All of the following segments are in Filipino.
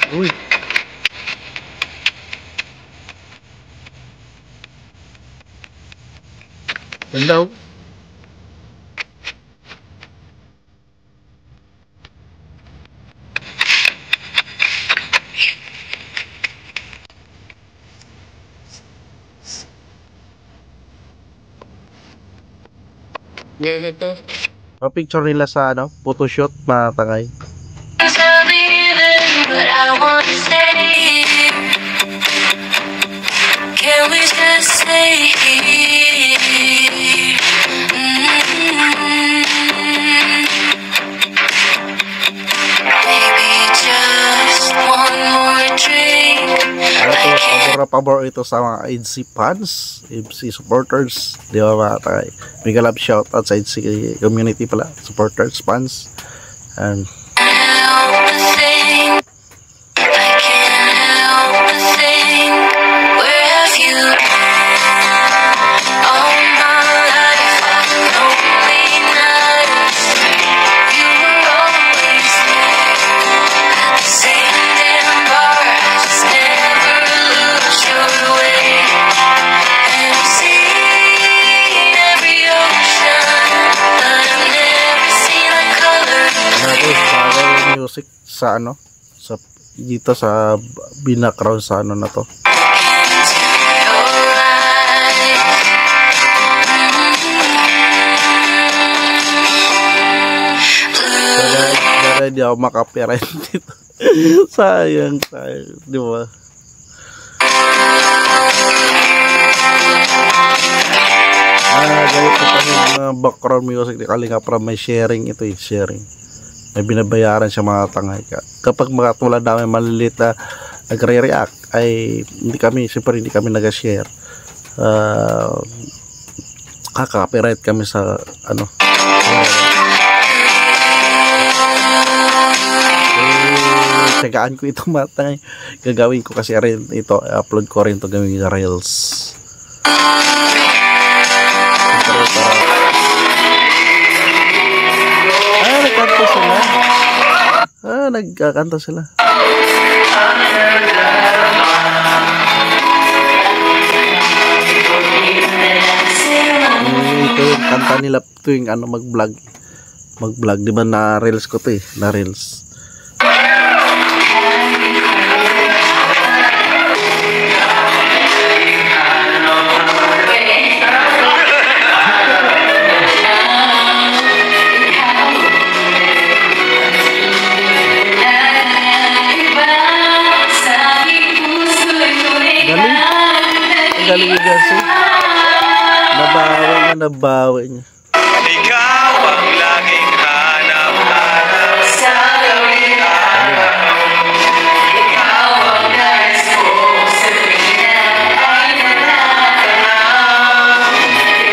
Uy. Ganda oh. Picture nila sa ano, photoshoot mga tangay. Can we just stay here? Maybe just one more drink. Pabor ito sa mga EDC fans, EDC supporters, di ba mga tangay? Mega love shoutout sa EDC community pala, supporters, fans, and music sa ano, sa dito sa background sa ano na to. Pero di ako makapirate dito. sayang, di ba? Gayot ito yung mga background music di Kalinga Prab, may sharing ito, sharing. May binabayaran siya mga tangay ka. Kapag mga tulad namin maliliit na nagre-react ay siyempre hindi kami nag-share. Copyright kami sa ano. Tsagaan ko ito mga tangay. Gagawin ko kasi rin ito, upload ko rin ito gawin sa Reels. Nagkanta sila. Nagkakanta sila. Ito yung kanta nila tuwing ano mag-vlog. Mag-vlog, di ba na reels ko to eh, na reels. Galing yung ganso. Nabawi niya. Ikaw ang laging hanap-hanap sa lawihan. Ikaw ang nais ko sa pinan ay nanakaw.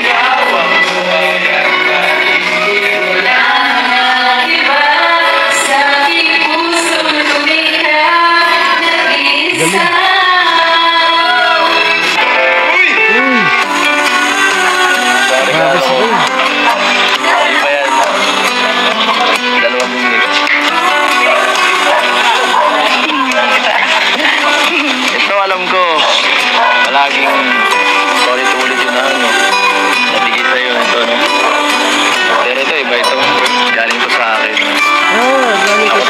Ikaw ang buhay at balik. Wala nang iba sa aking puso'y tumikap nag-isa. Laging ulit-ulit yun na ano, nabigay sa'yo ito, no? Pero ito, iba ito, galing to sa akin. Galing ko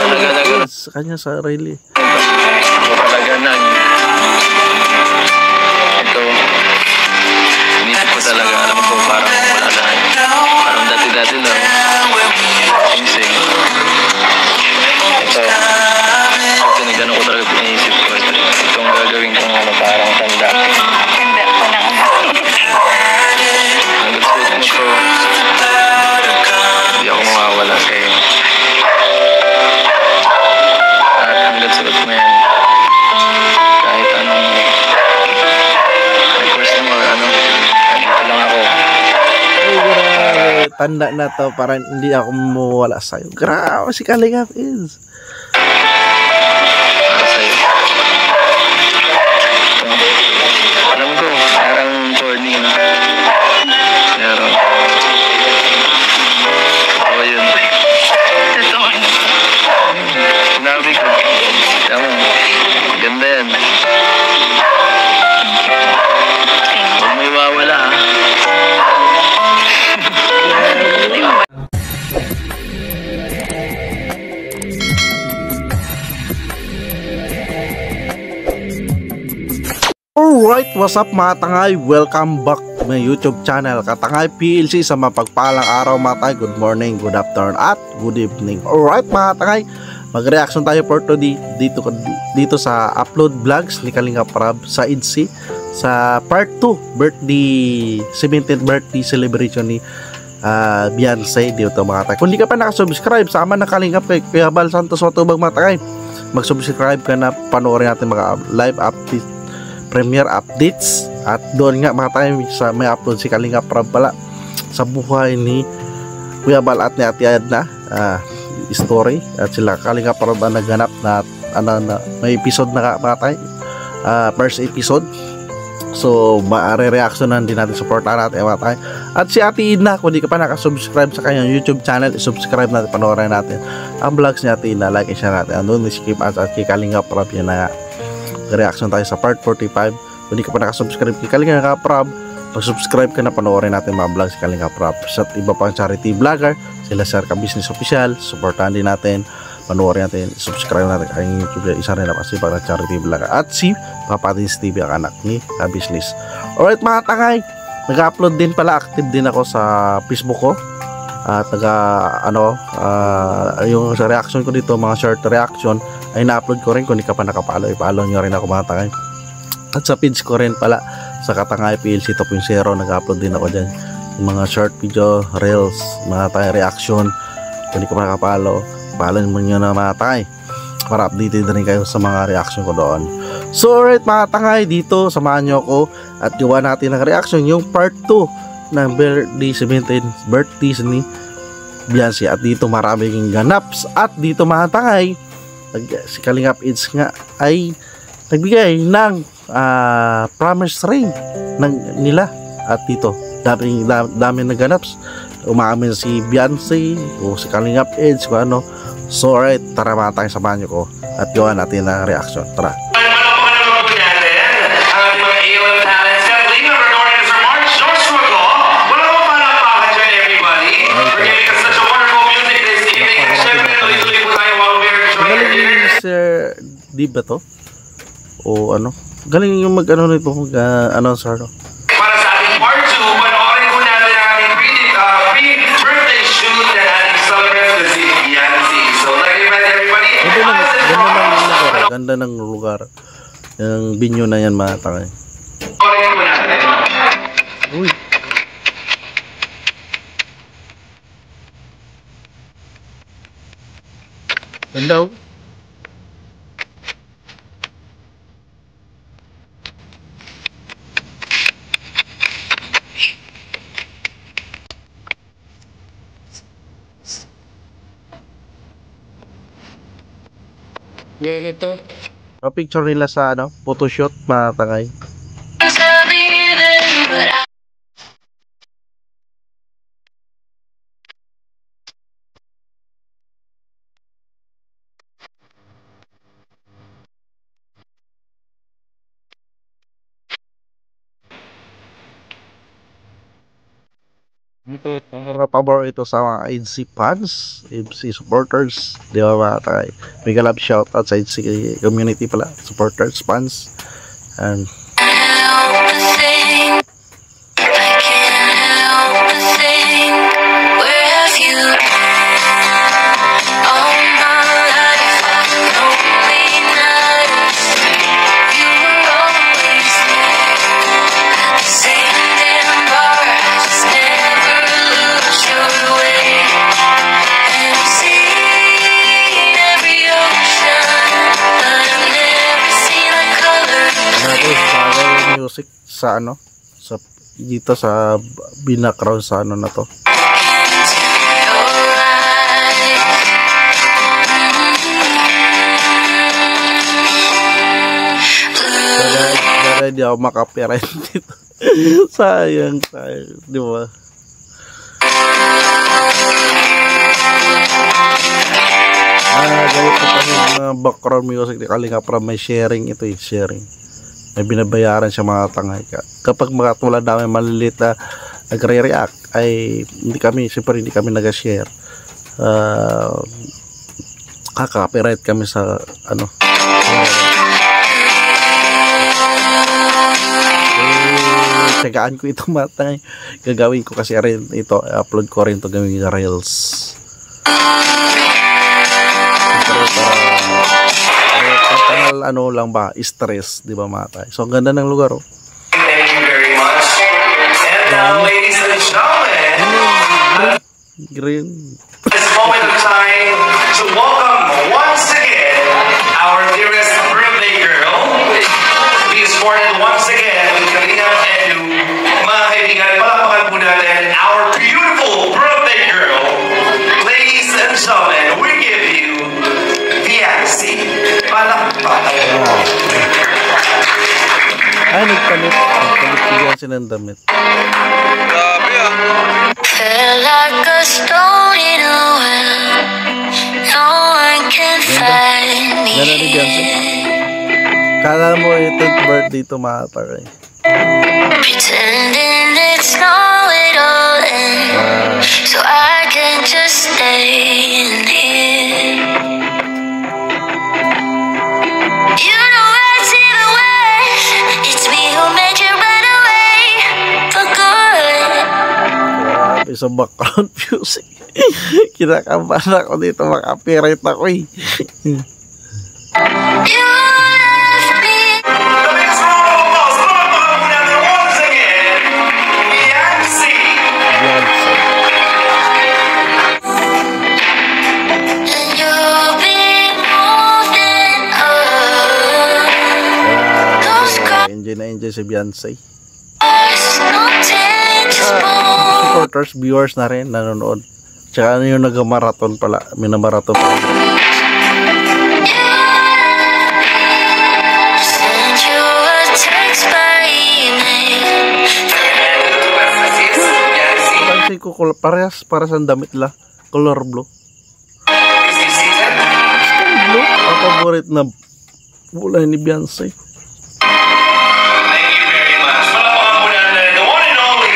sa kanya sa sarili. Ako talaga ito, inisip ko talaga, alam ko parang wala na, parang dati-dati lang, sing-sing. Ito, tinigano ko talaga inisip ko, itong gagawin kong ano, parang tanda. Hindi ako mawawala sa'yo. At hanggang suot mo yan. Kahit anong request mo or ano, nandito lang ako. Tanda na to para hindi ako mawawala sa'yo. Grabe si Kalinga is. Para sa'yo. Alam ko, parang corny na. Pero ako yun. Sinabi ko. Tama mo. Alright, what's up mga tangay? Welcome back to my YouTube channel, Katangay PLC. Sa mapagpalang araw mga tangay, good morning, good afternoon, at good evening. Alright mga tangay, mag-reaction tayo for today dito sa upload vlogs ni Kalinga Prab sa IDC sa part 2, birthday, 17th birthday celebration ni Beyonce dito mga tangay. Kung di ka pa nakasubscribe sa aman ng Kalinga kay Kuya Bal Santos Matubag mga tangay, mag-subscribe ka na, panoorin natin mga live update, premiere updates, at doon nga mga tayo sa may upload si Kalinga Prab pala sa buhay ni Kuya Bal at ni Ate Edna story, at sila Kalinga Prab ang naghanap na may episode na mga tayo, first episode. So reactionan din natin, supportan natin mga tayo. At si Ate Edna, kung di ka pa nakasubscribe sa kanyang YouTube channel, subscribe natin, panoorin natin ang vlogs ni Ate Edna, like and share natin. Andun skip at kay Kalinga Prab, yun na reaction tayo sa part 45. Kung di ka pa nakasubscribe kay Kalinga Prab, mag-subscribe ka na, panoorin natin mga vlogs si Kalinga Prab sa iba pang charity vlogger, sila Sir Ka Business Official. Supportan din natin, panoorin natin, subscribe natin kay YouTube, isa rin na kasi pang charity vlogger, at si Papadins TV, ang anak ni Ka Business. Alright mga tangay, nag-upload din pala, active din ako sa Facebook ko, at yung sa reaction ko dito, mga short reaction ay na-upload ko rin. Kung di ka pa nakapalo, i-follow nyo rin ako mga tangay. At sa page ko rin pala, sa Katangay PLC 2.0, nag-upload din ako dyan yung mga short video, reels, mga tangay reaction. Kung di ka pa nakapalo, follow nyo na mga tangay para updated rin kayo sa mga reaction ko doon. So alright mga tangay, dito samahan nyo ako at gawa natin ng reaction yung part 2 ng birthday, 17th birthday ni Beyonce. At dito maraming ganaps, at dito mga tangay, si Kalingap Ids nga ay nagbigay ng promise ring nila. At dito dami na ganaps, umaamin si Beyonce o si Kalingap Ids kung ano. So alright, tara mga tangay, samahan nyo ko at gawa natin ng reaction. Tara. Sir, di ba to? O ano? Galing yung mag-ano nito, mag-announcer, no? Para sa ating part 2, panoorin ko natin ang ating birthday shoot na ating celebrate si Beyonce. So, everybody, ganda ng lugar. Yung venue na yan mga tangay. panoorin ko natin. Uy. Ganda oh. Ganito. Picture nila sa photoshoot mga tangay. Pabor ito sa mga IDC fans, IDC supporters, di ba mga tangay? Mega love shout out sa IDC community pala, supporters, fans, and music sa sa dito sa background sa na to. Kaya di ako makapirate dito. sayang, di ba? Ganito pa yung mga background music ni Kalinga Prab, may sharing ito, sharing. May binabayaran siya mga tangay. Kapag mga tulad namin maliliit na nagre-react, ay siyempre hindi kami nag-share. Kaka-copyright kami sa tsagaan ko ito matay. Gagawin ko kasi rin ito, upload ko rin ito gawin yung reels. Para ano lang ba, stress, di ba matay? So ang ganda ng lugar, oh. Thank you very much. And now, ladies and gentlemen, Green. this moment of time to welcome once again our dearest birthday girl. We supported once again with Kalina Edu. Mga kaibigan, palakpakan po natin our beautiful birthday girl. Ladies and gentlemen, we give you Biancy. Palakpakan. Ay, nagpalit bigyan siya ng damit. Grabe ah. Feel like a stone in a well. No one can find me Ganda ni Beyonce. here. Kala mo ito birthday to matay. Pretending it's not it all in, so I can just stay in here. You know what's even worse? It's me who made you run away for good. Grabe sa background music. Kinakabahan ako dito, maka-copyright ako eh. You left me. The next round of applause, palakpakan po natin once again, Biancy. Beyonce. And you'll be moving on. Enjoy na enjoy si Beyonce. No changes born. Supporters, viewers na rin, nanonood. Tsaka ano yung nag-marathon pala, minamarathon pala. Send you a text by email. Pansin ko, parehas, para sa damit la. Color blue. Blue, ang favorite na kulay ni Beyonce. Thank you very much. Palakpakan po natin the one and only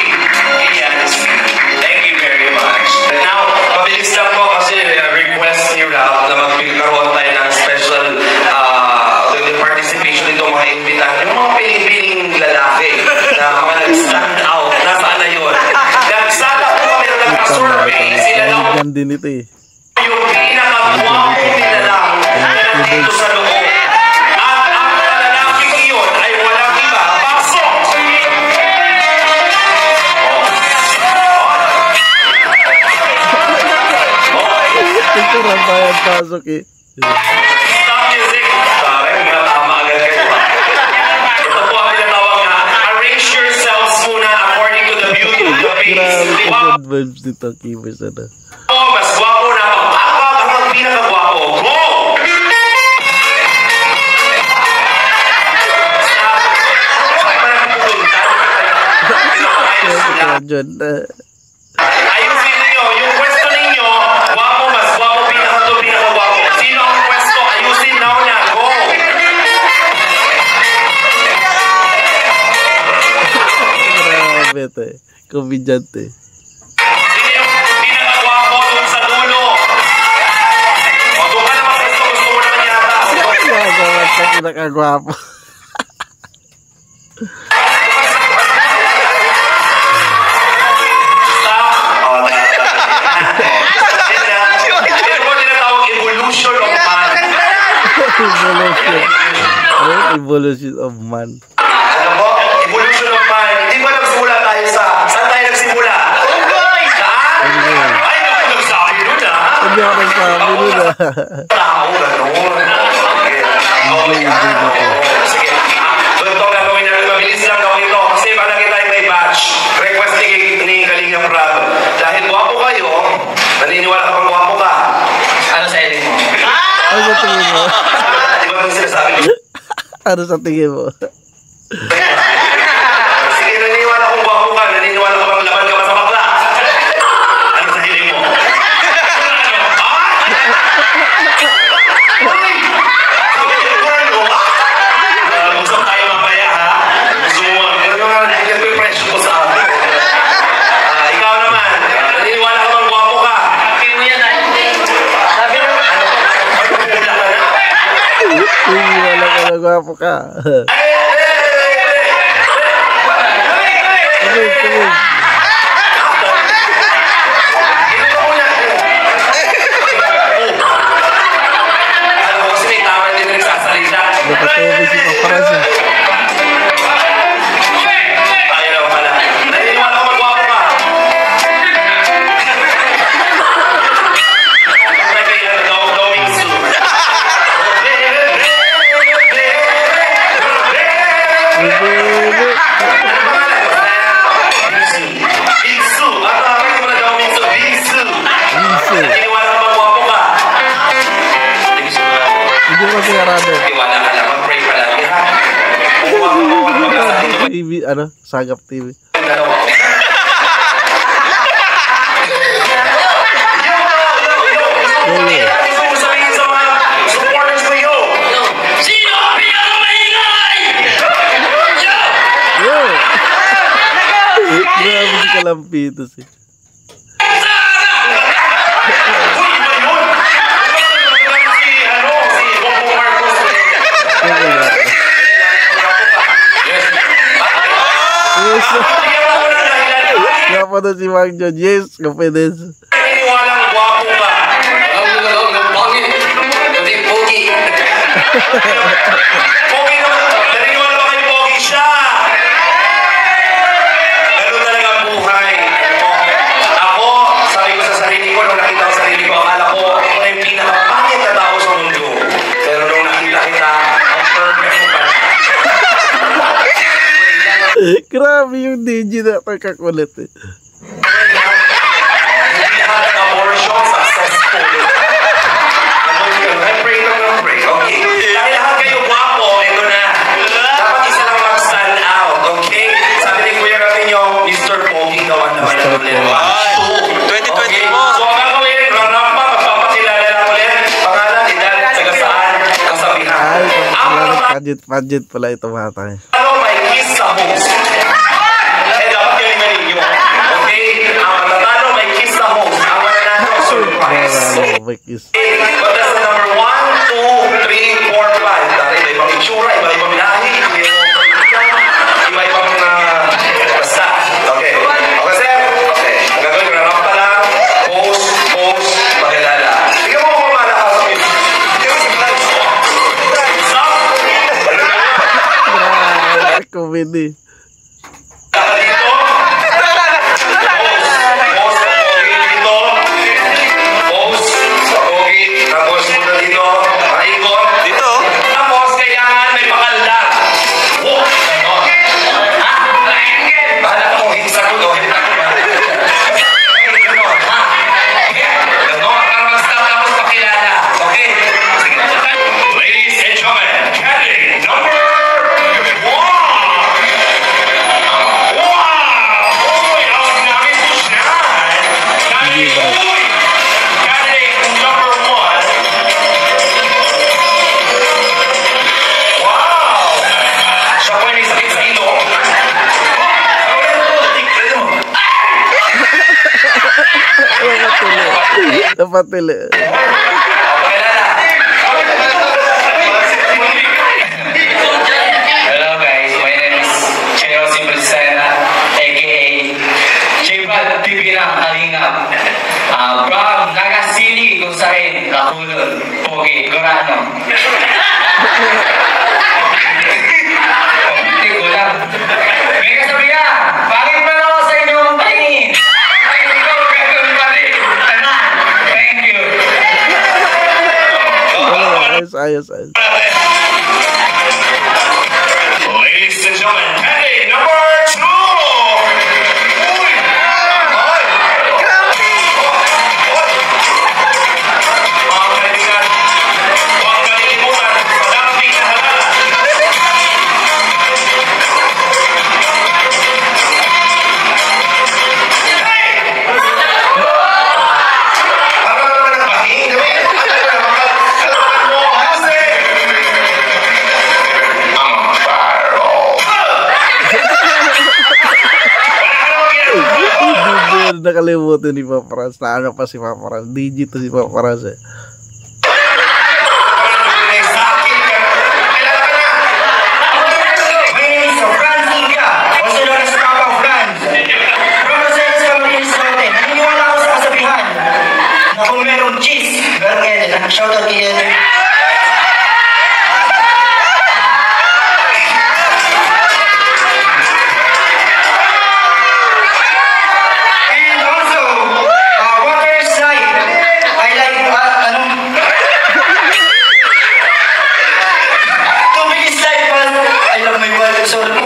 Biancy. Thank you very much. Now, mabilis lang po kasi request ni Ralph na magkaroon tayo ng special participation nito mga imbitahan. Yung mga piling-piling lalaki na mga nag-stand out. Nasaan na yun? Nagsala po kami ng nagka-survey. Sila lang po Yan din ito eh. yung pinaka-guwapo nila lang nandito sa loob. At ang mga lalaking iyon ay walang iba. Pasok! Ito lang bayan pasok eh. Stop music! Sorry, tama agad kayo. Ito po ang tinatawag na arrange yourselves muna according to the beauty of the face. Grabe Di ka ba? good vibes dito, Kibis na. Mas gwapo na magpapag hanggang pinakagwapo. Go! John, Ayusin ninyo, yung pwesto ninyo, gwapo, mas gwapo, pinakagwapo. Sino ang pwesto? Ayusin now na. Go! grabe ito eh. Komedyante. Sino yung pinakagwapo dun sa dulo? O, doon ka naman pwesto, gusto mo naman yata. Gagawa sa pinakagwapo. Ito po tinatawag evolution of man. Evolution. Ano? Evolution of man. Ano po? Evolution of man. Hindi ba nagsimula tayo sa... Saan tayo nagsimula? Saan? Ay, naku, nagsabi nun ah. Hindi ako nagsabi nun ah. Tao, gano'n. Okay. Sige. So ito gagawin natin. Mabilis lang gawin ito. Kasi palagi tayo may batch. Request ni Kalingap Rab. Dahil guwapo kayo, naniniwala ka pang guwapo ka. Ano sa edit mo? Ano sa tingin mo? Di ba yung sinasabi ko? Ano sa tingin mo? Sige, naniniwala kong guwapo ka. Naniniwala ka bang laban ka pa sa bakla? Ano sa hiling mo? Gusto tayo mamaya ha? Gusto mo yan ko yung presyo ko sa akin. Ikaw naman, naniniwala ka bang guwapo ka? Happy mo yan ah. Sabi mo, ano pula ka na? Hindi wala ka nagwapo ka. Tuloy. Ano kasi may tama din na nagsasalita. Nakatuloy si paparazzi. Ayaw naman pala. Naniniwala ko magwapo ka. Kaya Doming Su. Bingsu. Ano ang aking mga Doming Su? Bingsu. Naniniwala ko magwapo ka. Hindi mo sinarado. Tiwala ka lang. Mag-pray ka lagi ha. Huwag mo magkasahin. TV, Sagap TV. Dalawa ko. Gusto mo sabihin sa mga supporters mo yun? Sino ang pinakamaingay? Yo! Grabe si Kalampitos eh. Uy, iba yun! Si Bongbong Marcos. Yes. Bigyan mo ng dahilan. Nga pa na si Mang John. Yes, confidence. Naniniwalang gwapo ka. Pogi naman. Naniniwala ba kayo pogi siya? Ganun talaga ang buhay. Ako, sabi ko sa sarili ko, nung nakita ko sa sarili ko, akala ko ako na yung pinakapangit na tao sa mundo. Pero nung nakita kita, ang perfect mo pala. Grabe yung DJ na pagkakulit eh. Hindi lahat ng abortion successful. Ganun yun. Pray lang ng pray. Okay. Dahil lahat kayo gwapo, ito na. Dapat isa lang mag-stand out. Okay? Sabi ni Kuya Rapinyo, Mr. Pogi daw ang naman ng ulit. 2020 mo. So ang gagawin, run-up pa, magpapakilala lang ulit. Pangalan, edad, taga saan, kasabihan. Ay, pageant pala ito mga tayo. Ano may kiss sa host? Dapat galingan ninyo. Okay? Ang matatalo may kiss sa host. Ang mananalo, surprise. May kiss. What is the number 1, 2, 3, 4, 5? Dahil iba-ibang itsura, iba-ibang lahi, iba-ibang basta. Okay. Okay, sir? Okay. Ang gagawin, run-up ka lang. Post, pakilala. Tingnan mo kung malakas ang music. Stop! Grabe, comedy. Dito. Post, pogi, tapos muna dito, maikot. Dito? Tapos kailangan may pakaldang. Oh, ganon. Ha? Bahala ka kung hindi sagot o hindi sagot ba? Ganon, ha? Ganon, parang stop tapos pakilala. Okay? Ladies and gentlemen, candidate number 1. Wow! Uy, ang dami po siya. Uy! Candidate number 1. Wow! Siya po ay sakit sa ilong. Napatili. Hello guys, my name is Cheo Simplesena, aka Chibal Pipirang Alingap. From Nagasili, Gusahin, Lakulon, Pogi, Gorano. Hindi ko lang. May kasabihan, bakit pa ako sa inyong tingin? Ay, ikaw gagawin pa rin. Thank you. Ayos. Ladies and gentlemen, candidate number 2. Uy! Ay! Mga kaibigan, huwag kalilimutan, madaming na halala. Para naman ang bahing, gawin. Ano mo, hase? Ang viral. Hindi nakalimutan ni Paparaz. Na ano pa si Paparaz. DJ to si Paparaz eh. My name is Franz India, also known as Papa Franz. sorry po.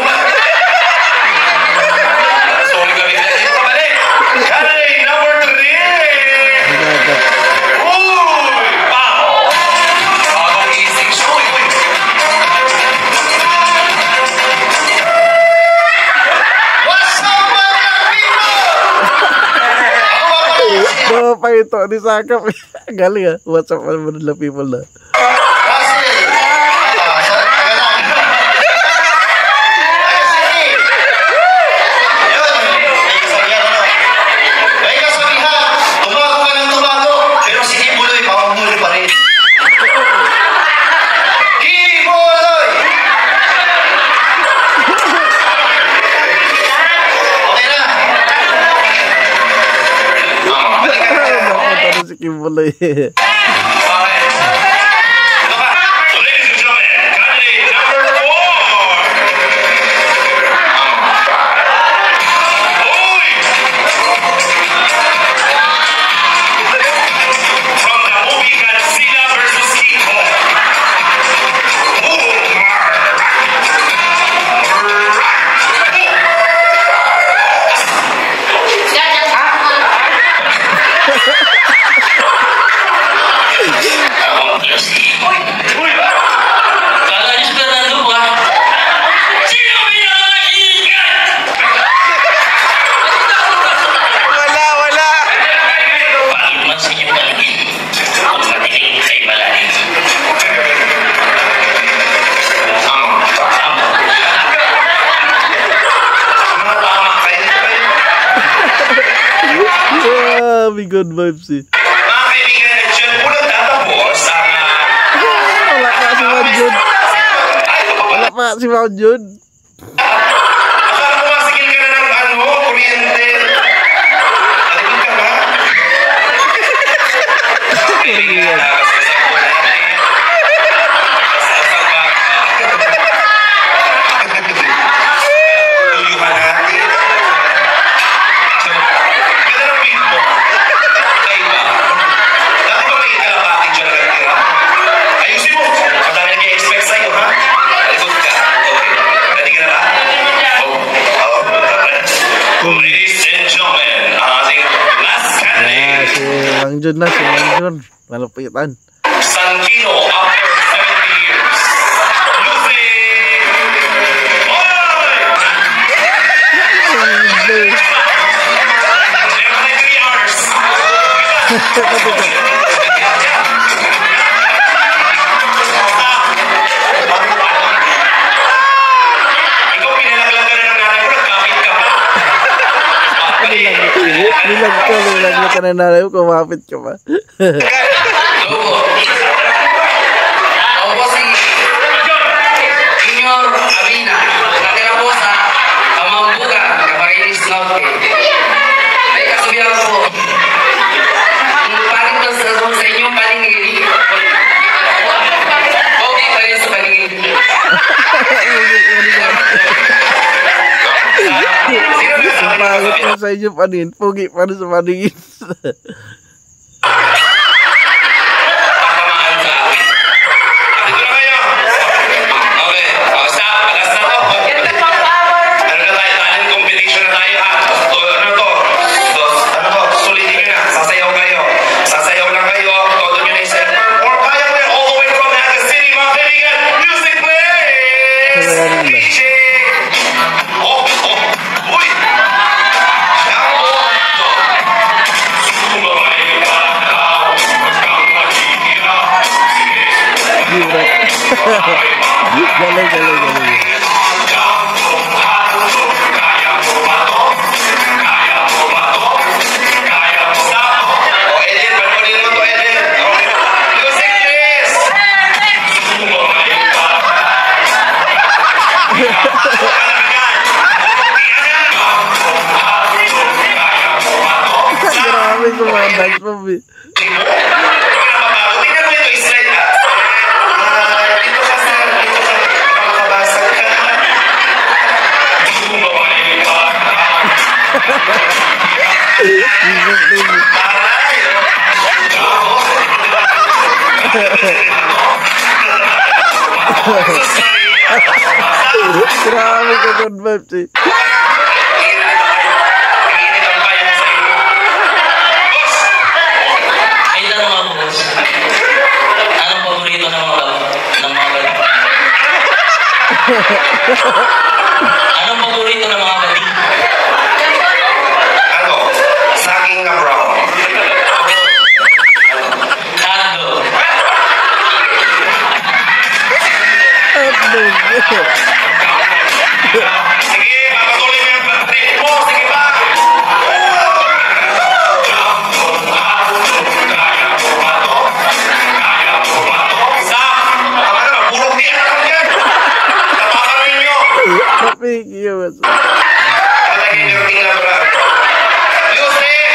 Sorry ka bigla. Dito ka balik. Galing, number 3. Uy! Pao! Bagong gising siya. Uy! What's up, mga people? Pa ito ni Sakap. Galing ah. What's up Manila people na. Si Kimbolay. Ladies and gentlemen, candidate number 4. Uy! From the movie Godzilla vs. King Kong. Kala niyo si Fernando ba? Sino pinakaingat? Wala. Bakit man sa inyong paligid? Kung matiling kay malalim. Mga tama kayo. May good vibes eh. Mga kaibigan, dyan po nagtatapos ang... Wala pa si Mount Jun. Wala pa si Mount Jun. Akala ko masigil ka na ng kuryente. Alikod ka ba? Kaibigan, kasasal po natin. Kasasal ba? Uluyuhan natin. Ganda ng wig mo. Kaiba. Dati ba may kalapati dyan na nagtira? Ayusin mo. Madami nag-i-expect sa'yo, ha? Alikod ka. Okay. Ready ka na ba? Ladies and gentlemen, ang ating last candidate, Si Mang Jun na, si Mang Jun. Malapitan. Santino after 70 years. Music! Boy! Every 3 hours. Ikaw pinalaglag ka na ng nanay mo, nagkapit ka pa. Nilag ka na nanay mo, kumapit ka pa. Hello po. Ako po si Junior Avina. Natira po sa Kamambugan, Camarines Norte. May kasubihan po. Ang pangit po sa inyong paningin. Okay pa rin sa paningin. Ang pangit mo sa inyo panin. Pugi pa rin sa paningin. Pagpamaan sa akin. Dito na kayo. Okay. Stop. Last na to. Ano na tayo? Talent competition na tayo, ha? Ano to? Ano to? Sulitin nyo na. Sasayaw kayo. Sasayaw lang kayo. Todo nyo na yung center. Or kaya mo yan all the way from Naga City, mga kaibigan. Music please! Sasayaw nila. DJ! Oh! Uy! Shampoo! Galing. O, Eden, panoorin mo to, Eden. Music, please! Grabe kumandang pa, bi. Tingnan mo ito, Israel. Dito ka, sir. Dito ka. Makakabasag ka. Aray! Grabe ka good vibes eh. Ay, tanong ako, boss. Anong paborito ng mga bati? Anong paborito ng mga bati? Ano? Saging na brown. Hotdog. Sige, papatuloy mo yung trip mo. Sige ba? Sam! Tama na, puro di alam yan. Napakaroon nyo. Thank you. Palagay nyo rin na brown. Music!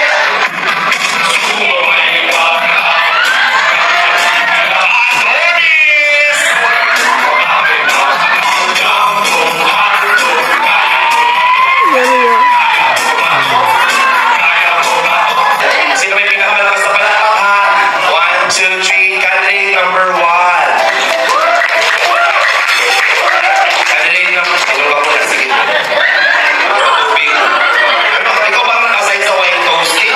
Sino may pinakamalakas na palakpakan? 1, 2, 3, candidate number 1. Candidate number... Ano ba po na? Sige. Tubig. Ano? Ikaw ba nakasign sa wine toasting?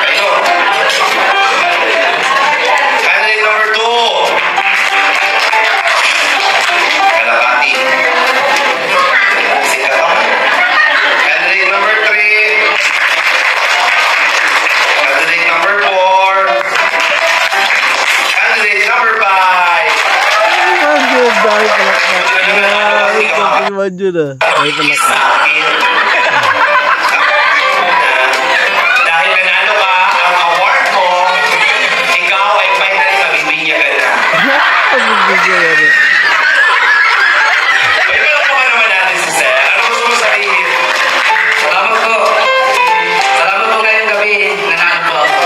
Ayun. Candidate number 2. Kalapati. Sige ka. Candidate number 3. Candidate number 4. Candidate number 5. Ang good dahil palakpak. Grabe ka piman yun ah. Dahil palakpak. Sa akin. Dahil nanalo ka, ang award mo, ikaw ay finally mabibinyagan na. Ang bibigyan yan eh. May palakpakan naman natin si Sir. Ano gusto mo sabihin? Salamat po. Salamat po ngayong gabi. Nanalo po ako.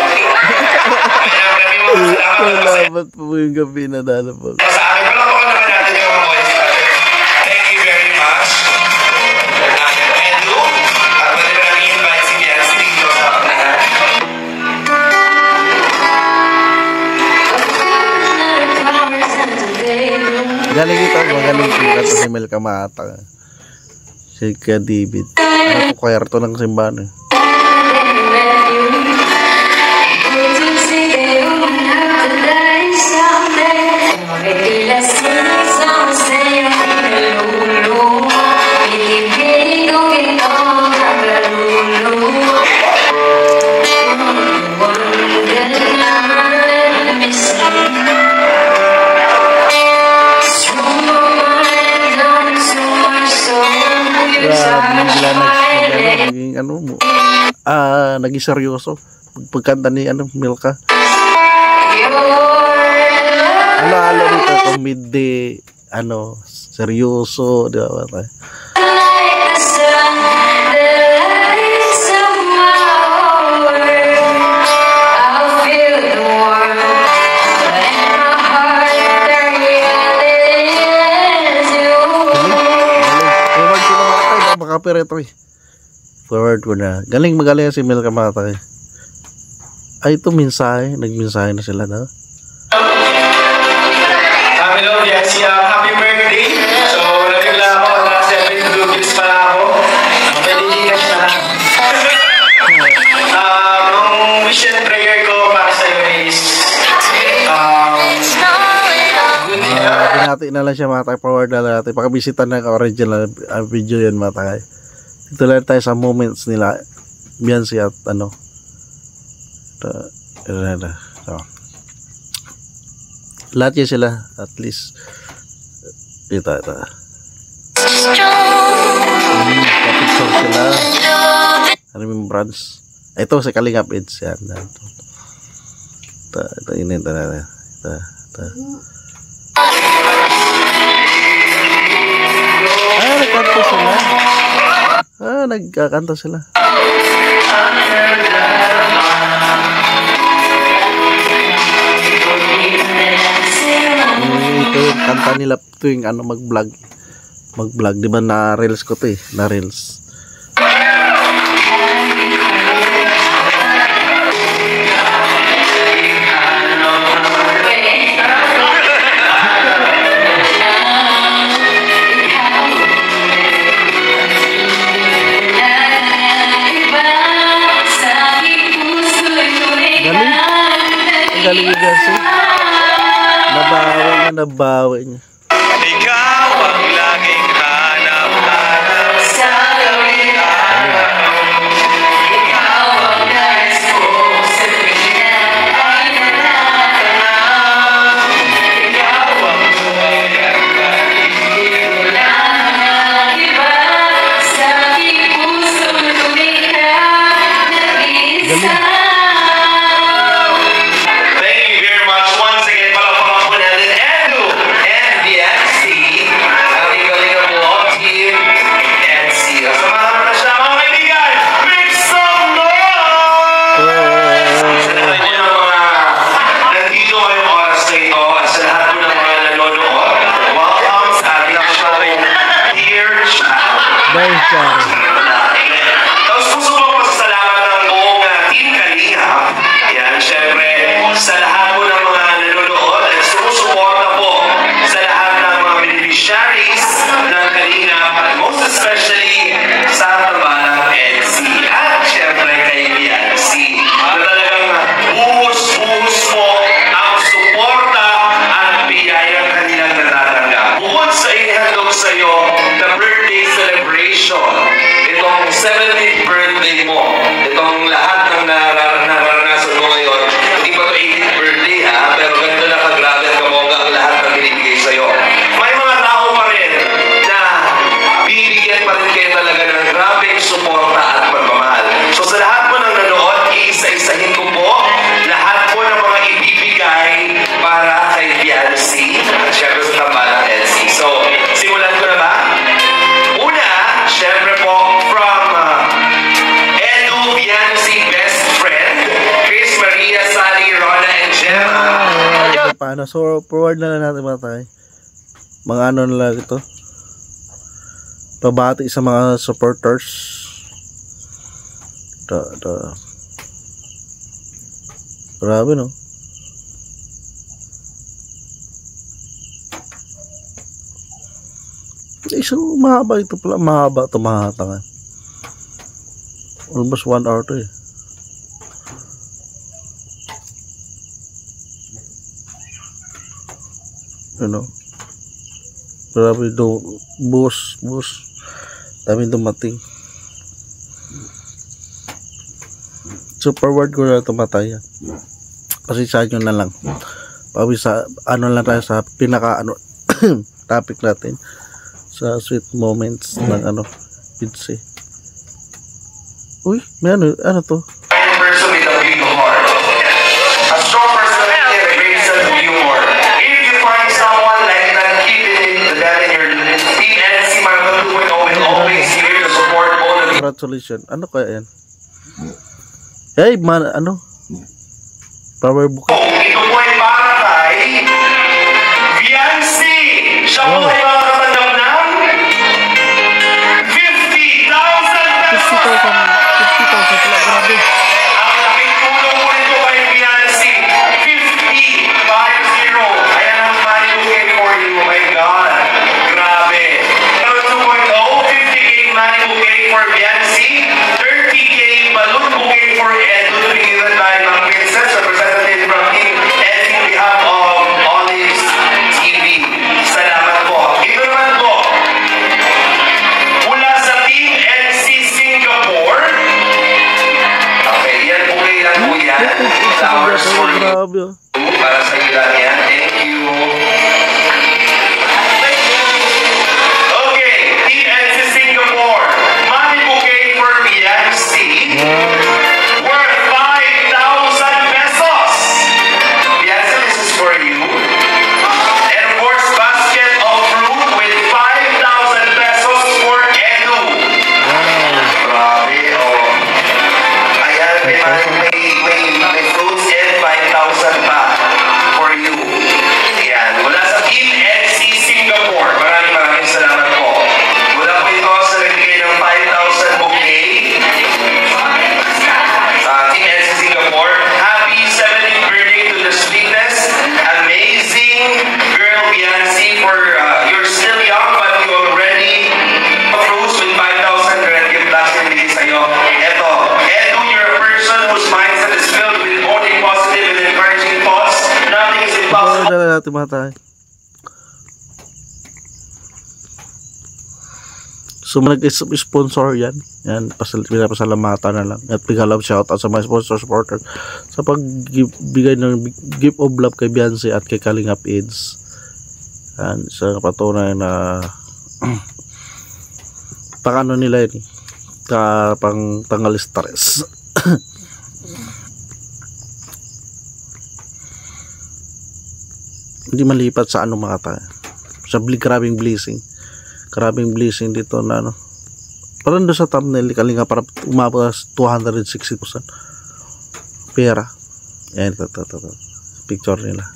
Kaya maraming mga salamat po sa Salamat po yung gabi na dala po. sa akin. Palakpakan naman natin yung mga boys. Thank you very much. Edu, at pwede ba namin invite si Biancy dito sa panahan? Galing ito, magaling kita to si Mel Kamata. Si Kuya David. Ano po kwarto ng simbahan eh. Naging ano mo. Naging seryoso. Pagkanta ni Milka. Ano dito comedy, seryoso, di ba? Copyright to eh. Forward ko na. Magaling si Mel Kamata eh. Ay, ito mensahe. Nagmensahe na sila na. Hello, Biancy. Happy birthday. So, nabigla ako na 72 kilos pala ako. Pwede cash na lang. Ang wish and prayer ko para sa'yo is good health. Pinati na lang siya mga tayo. Forward na lang natin. Pakabisita ng original video yan mga tayo. Dito lang tayo sa moments nila. Biancy at lahat yan sila. At least ito. Kapicture sila. Remembrance. Ito sa Kalingap Eds yan. Ito. Nagkanta sila. Nagkakanta sila. Ito yung kanta nila tuwing mag-vlog. Mag-vlog. Diba na reels ko to eh. Na reels. nabawi niya. Ikaw ang laging hanap-hanap sa gawin. Ikaw ang nais ko sa tuwing ay nananap. Ikaw ang buhay at pag-ibig. Wala nang iba sa aking puso tumingkap nag-iisa. Thank you very much once again. Palakpakan po natin Edu and BNC. Ang igaling po team BNC. Samahan mo na siya mga kaibigan. Make some noise! Sa lahat po ng mga nandito ngayong oras na ito at sa lahat po ng mga nanonood, welcome sa ating show, Dear Child. Dahil siya. Tapos puso ko pasasalamat ng buong Team Kalingap. Ayan, syempre, sa lahat po ng mga nanonood at sumusuporta po sa lahat ng mga beneficiaries ng Kalingap at most especially sa Tabalang NC. At syempre kay BNC. Na talagang buhos-buhos po ang suporta at biyayang kanilang natatanggap. Bukod sa ihandog sa iyo na birthday celebration, itong 70th birthday mo, itong lahat ng nararanasan mo ngayon, hindi pa ito 80th birthday ha, pero ganito na kagrabe at kamongga ang lahat ng binibigay sa'yo. May mga tao pa rin na binibigyan pa rin kayo talaga ng grabing suporta at pagmamahal. So sa lahat po ng nanood, iisa-isahin ko po lahat po ng mga ibibigay para kay BNC at syempre sa Tabalang NC. So, simulan ko na ba? Una, syempre po, from Edu, BNC best friend, Chris, Maria, Sally, Rona, and Gemma. Paano? So, forward na lang natin mga tayo. Mga ano na lang ito. Pabati sa mga supporters. Ito. Grabe, no? So, mahaba ito pala. Mahaba ito, mahatangan. Almost 1 hour to eh. Ano? Grabe do, bus. Dami dumating. So, forward ko na ito mataya. Kasi sa inyo na lang. Pawi sa, ano lang tayo sa pinaka, topic natin. Sa sweet moments ng Pidse. Uy, may ano to? A person with a big heart. A strong personality and a great sense of humor. If you find someone like that, keep it that in your Team NC Marco 2.0 will always here to support all of you. Congratulations. Ano kaya yan? Hey, man, power book. Ito po ay para kay BNC. Siya po ay makakatanggap ng 50,000 pesos. 50,000 pala, grabe. Ang laking tulong po nito kay BNC. 50. Ayan ang money bouquet for you. Oh my God. Grabe. Pero 2.0, 50K money bouquet for BNC. 30K balloon bouquet for Edu to be given by Ma'am Princess, representative from Team NC on behalf of Olives TV. Salamat po. Ito naman po. Mula sa Team NC Singapore. Okay, yan po lang po yan. Flowers for you. Grabe. Para sa iyo lang yan. Thank you. Okay, Team NC Singapore. Money bouquet for BNC. Worth 5,000 pesos. BNC, this is for you. And of course, basket of fruit with 5,000 pesos for Edu. Grabe, oh. Ayan, may fruits and 5,000 pa for you. Ayan, mula sa Team NC Singapore. Maraming salamat po. Mula po ito sa nagbigay ng 5,000 bouquet. Team NC Singapore. Happy 70th birthday to the sweetest, amazing girl BNC for you're still young but you already fruits with 5,000 grand gift plus na binigay sa'yo. Eto, Edu, you're a person whose mindset is filled with only positive and encouraging thoughts. Nothing is Forward impossible. na lang natin mga tayo. So nag-sponsor yan. Yan, pinapasalamatan na lang. At bigla love shoutout sa mga sponsor supporter sa pagbigay ng gift of love kay Beyonce at kay Kalingap AIDS. Yan, sa patunay na pang ano nila yun, pang tanggal stress. Hindi malipat sa ano makata. Sa grabing blessing dito na ano. Parang doon sa thumbnail Kalinga para umabot sa 260% pera. Ayan, ito. Picture nila.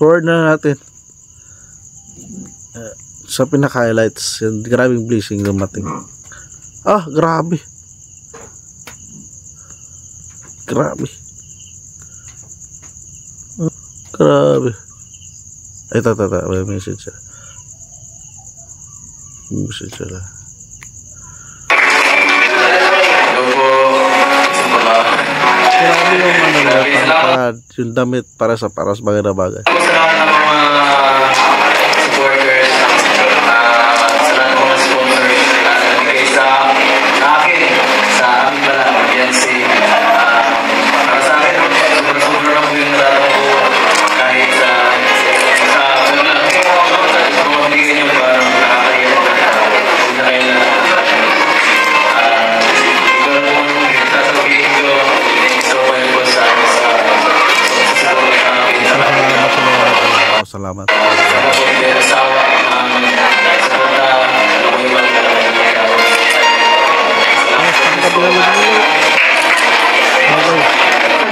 Forward na natin sa pinaka-highlights. Yung grabing blessing dumating. Grabe. Ito. May message siya. Yung damit para sa bagay na bagay. Sa lahat ng mga supporters, sa lahat ng mga sponsors, nagbigay sa akin, sa amin pala, Beyonce. Para sa akin, sobrang lang po yung nararamdaman ko kahit sa una. Kung mabigay nyo parang nakakaya na kayo na ikaw po sasabihin ko, thank you so much po sa salamat.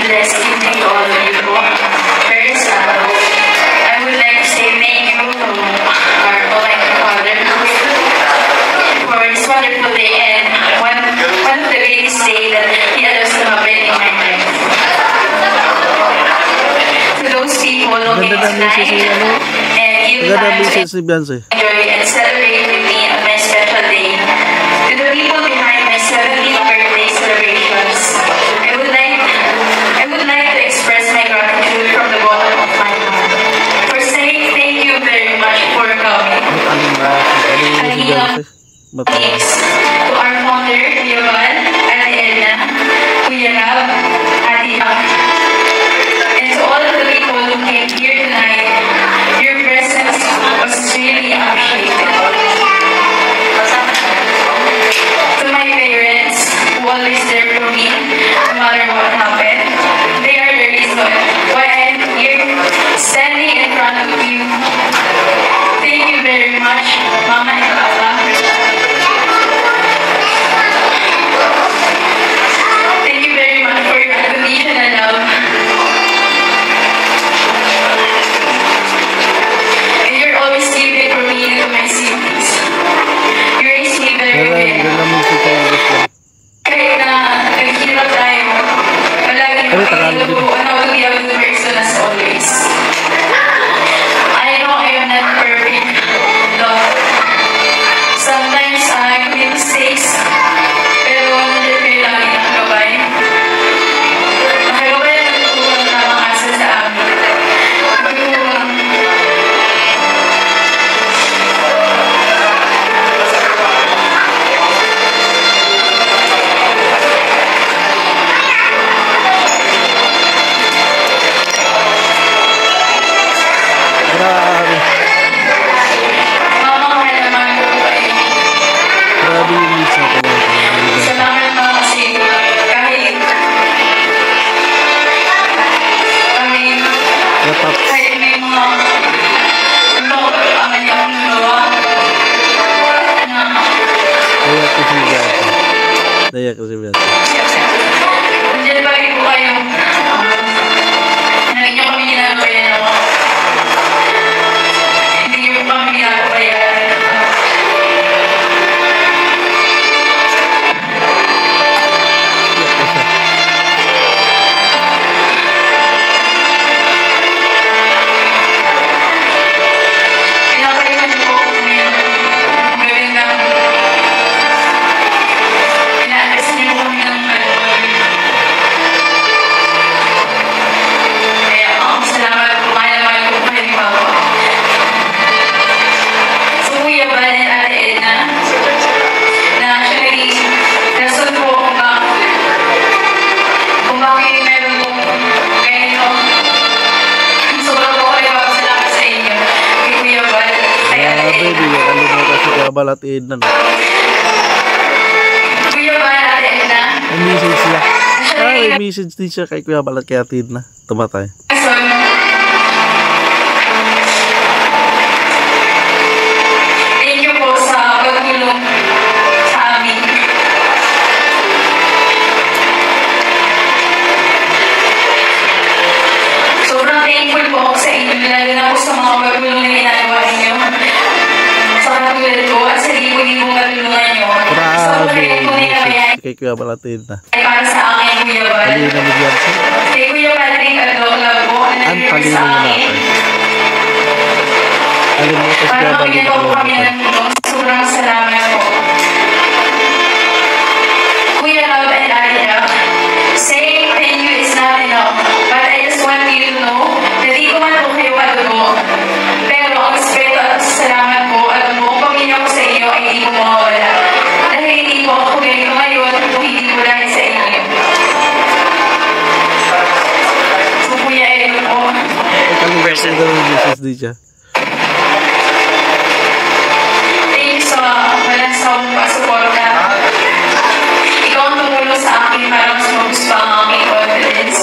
Bless you to all of you. First, I would like to say thank you to our Almighty Father for this wonderful day and one of the greatest day that He allows to happen in my life. To those people looking tonight and you guys enjoy and celebrate with me on my special day. To the people behind my 70th birthday celebrations, I would like to express my gratitude from the bottom of my heart for saying thank you very much for coming. Thanks to our founder, Yovan, Ate Elna, Kuya Rab, Ate Ang, and to all of the people who came here tonight. Your presence was really appreciated. To my parents, who always there for me, no matter what happened, they are the reason why I am here, standing in front of you. Thank you very much, Mama and Papa. Thank you very much for your unconditional love. And you're always giving for me and my siblings. You raised me very well. Kahit na naghihirap tayo, palagi mo pinaglubuan ako to be a good person as always. I know I am not perfect, Lord. Sometimes I make mistakes, pero nandiyan kayo lagi nakagabay. Nakagabay na nagtutuwang tamang asa sa amin. Grabe yung needs natin. Salamat mga kasi kahit kahit may mga pagkakamali akong nagawa na Daya ko si Bianca. nandiyan pa rin po kayo. Hindi nyo kami ginagabayan. Hindi nyo kami ginagabayan. Pinapalitan po kung yung gawin ng ina-address niyo po kami ng kaya salamat po kaya naman po kayo ni Papa. Si Kuya Bal and Ate Edna na actually rason po kung bakit meron po ganito. Sobrang po kayo papasalamat sa inyo kay Kuya Bal kay Ate Grabe, Edna. di kalimutan si Kuya Bal at Edna. Kuya Bal, Ate Edna. May message siya. May message din siya kay Kuya Bal at kay Ate Edna. Tumatay. Thank you po sa pagtulong sa amin. Sobrang thankful po ako sa inyo, lalo na po sa mga pagtulong na ginagawa ninyo. Sa katulad ko at sa libo-libong katulungan nyo. Grabe Sobrang yung po nila yan message kay Kuya Bal at Edna. ay para sa akin, Kuya Bal. Palina ni Bianca. Kay Kuya Patrick at Dokla po, Ang nag-request palina sa mo akin. natin. Kalimutan si Kuya Para Bal makita at po kami Edna. ng tulong. Sobrang salamat po. Kuya Love and Aida, saying thank you is not enough, but I just want you to know na di ko man po kayo kadugo. Pero ang respeto at salamat po at ang buong pamilya ko sa inyo ay hindi ko mawawala. Dahil hindi po ako ganito ngayon kung hindi ko dahil sa inyo. So Kuya Edo po, Kalimutan daw yung message din siya. thank you sa walang sawang pasuporta. Ikaw ang tumulong sa akin para mas magusto ang aking confidence.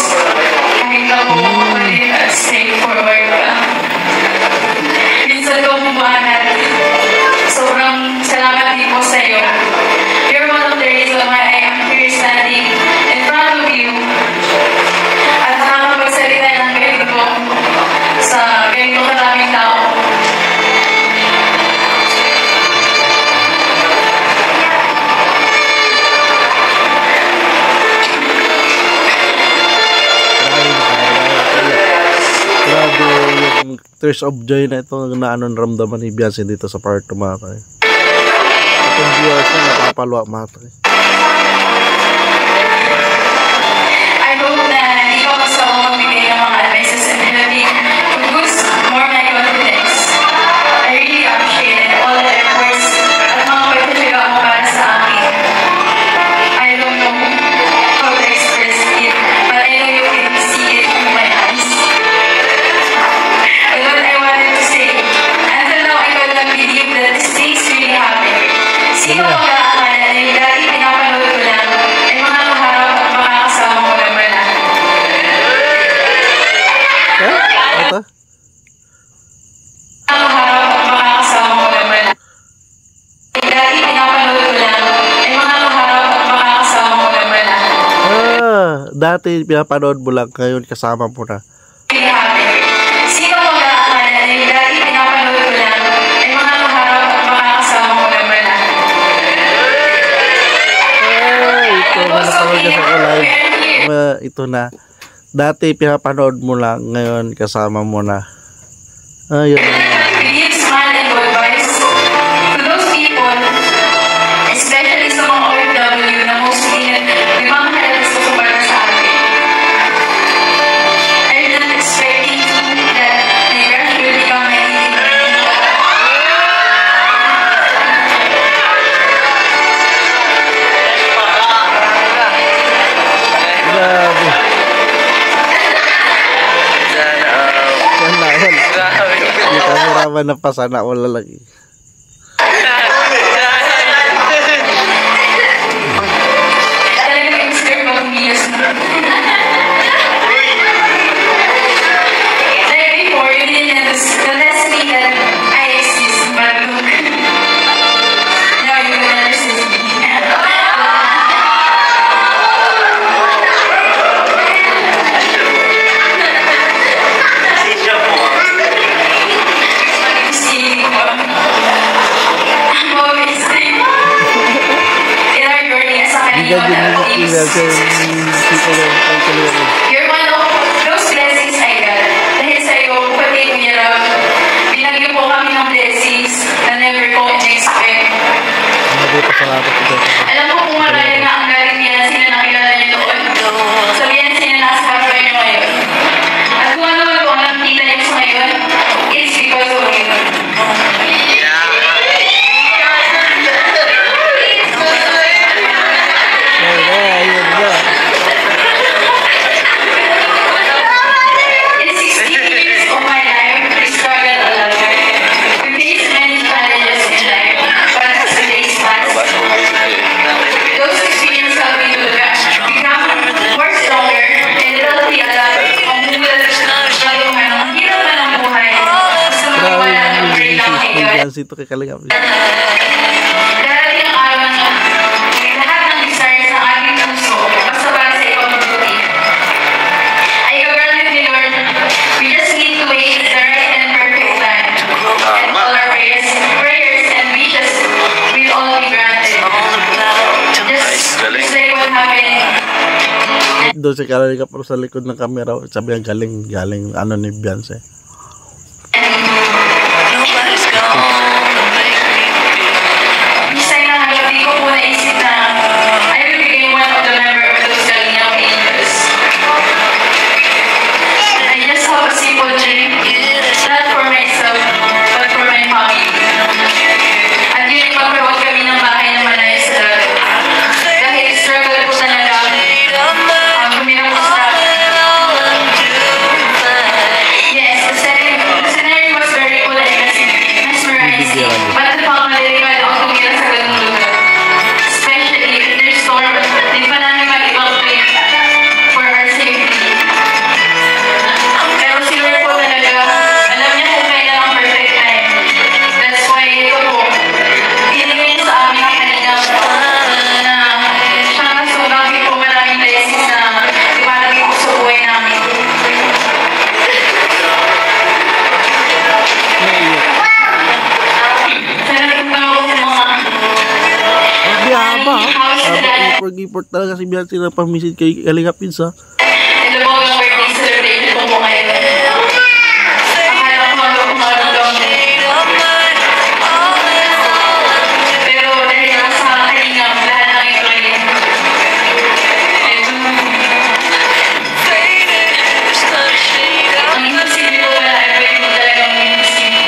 Kahit na po ako rin at straightforward ka. Minsan ko bumanat. Sobrang salamat din po sa iyo. You're one of the reasons why I am here standing in front of you. At nakakapagsalita ng ganito sa ganito karaming tao. Grabe yung tears of joy na ito na ano naramdaman ni Bianca dito sa part tumatay. Itong viewers na napapalwa matay. I hope na hindi ko masawa magbigay ng mga advices and helping to boost more my confidence. I really appreciate all the efforts at mga pagkakita mo para sa akin. I don't know how to express it, but I know you can see it in my eyes. And what I wanted to say, until now I could not believe that these things really happened. Sino ang nakakala na yung dati pinapanood ko lang ay mga kaharap at mga kasama ko naman na. Ito? Ang kaharap at mga kasama ko naman na. Yung dati pinapanood ko lang ay mga kaharap at mga kasama ko naman na. Dati pinapanood mo lang, ngayon kasama mo na. Really happened. Sino ang nakakala na yung dati pinapanood ko lang ay mga kaharap at mga kasama ko naman na. Ito na napanood ka sa live. Ito na. Dati pinapanood mo lang, ngayon kasama mo na. Ayun. Believe, smile, and good vibes to those people, especially sa mga OFW na mostly nagmamahal at susuporta sa atin. I'm not expecting that they rush will become my leading. Grabe. Yung cameraman na pa sana wala lagi. Bigyan din mo kila sa siko ng kaliwa. You're one of those blessings I got. Dahil sa'yo, kapatid ni Rob, binagyan po kami ng blessings na never ko in-expect. Mabuti sa lahat ito. Alam ko kung marami nga ang galing niya, sila nakilala niyo doon. Sabihan sila nasa harapan niyo ngayon. At kung ano man po ang nakikita niyo sa ngayon, it's because of you. In 16 years of my life, I struggled a lot. We faced many challenges in life, but as the days passed, those experiences helped me to become more stronger and little realize ang hirap man ang buhay sa mga wala ng pray lang kay God. Yan sito kay Kalingap. Darating ang araw na lahat ng desires ng ating puso basta para sa ikaw mabuti. I agree with you, Lord. We just need to wait the right and perfect time. And all our prayers and wishes will all be granted. Just like what happened. Doon si Kalingap pero sa likod ng camera. Sabi ang galing ano ni Beyonce. Minsan na hindi ko po naisip na I will become one of the member of those Kalingap Angels. I just have a simple dream, not for myself, but for my family. At yun ay magkaroon kami ng bahay na malayo sa lahat. Dahil struggle po talaga ang kumirang struggle. Yes, the scenario was very cool and mesmerizing, but the family ay ako tumira sa ganung lugar. Especially if there's storm, di pa namin mag-evacuate for our safety. Pero si Lord po talaga, alam niya kung kailan ang perfect time. That's why ito po, inigay sa amin ang Kalingap na siyang nasugamit po maraming blessings na iparagay po sa buhay namin. Sana nagpunta ako sa mga Ang haba. Iport talaga si Beyonce na pamisid kay Kalingap Pizza. ito po ang birthday celebration po po ngayon. Akala ko magkakaroon pero dahil lang sa Kalingap, lahat ng ito ay ang imposible po wala ay pwede po talagang imposible.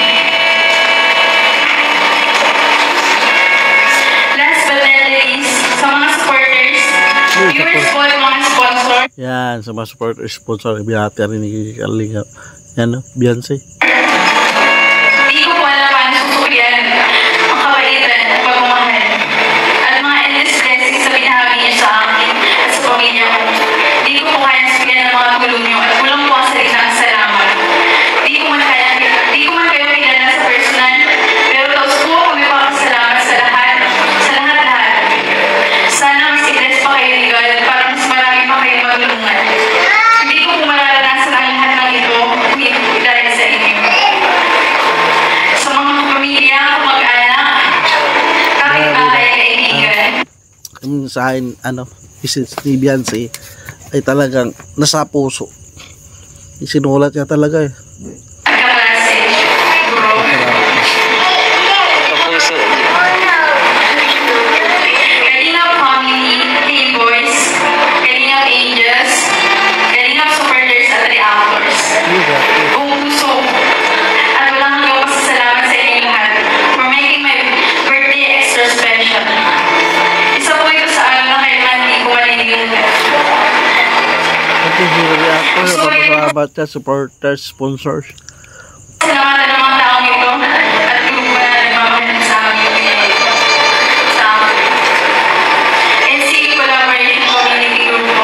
Last but not least, sa mga supporters, viewers po at mga sponsor, Yan, sa mga sponsor, binati rin ni Kalingap. Yan, no? Beyonce. Di ko po alam paano susuklian ang kabaitan at pagmamahal at mga endless blessings na binahagi niya sa akin at sa pamilya ko. Di ko po kaya sabihan ng mga tulong niyo at kulang po ang salita ng salamat. Di ko man kayo kilala sa personal, pero taos po ako magpapasalamat sa lahat. Sana mas i-bless pa kayo ni God para mas marami pa kayo magulungan. Hindi ko po mararanasan ang lahat ng ito kung dahil sa inyo. Sa mga pamilya, mag-anak, kapit-bahay, kaibigan. Sa akin, message ni Beyonce ay talagang nasa puso. Isinulat niya talaga eh. At kaklase, bro. Kalingap family, team boys, Kalingap angels, Kalingap supporters at reactors. Buong puso. At walang hanggang pasasalamat sa inyo lahat for making my birthday extra special. Isa po ito sa araw na kailan hindi ko malilimutan. Ito si reactor, kapasalamat niya, supporters, sponsors. Salamatan ng mga taong ito at grupo na nagmamahal sa amin. NC Collaboration Community Group po.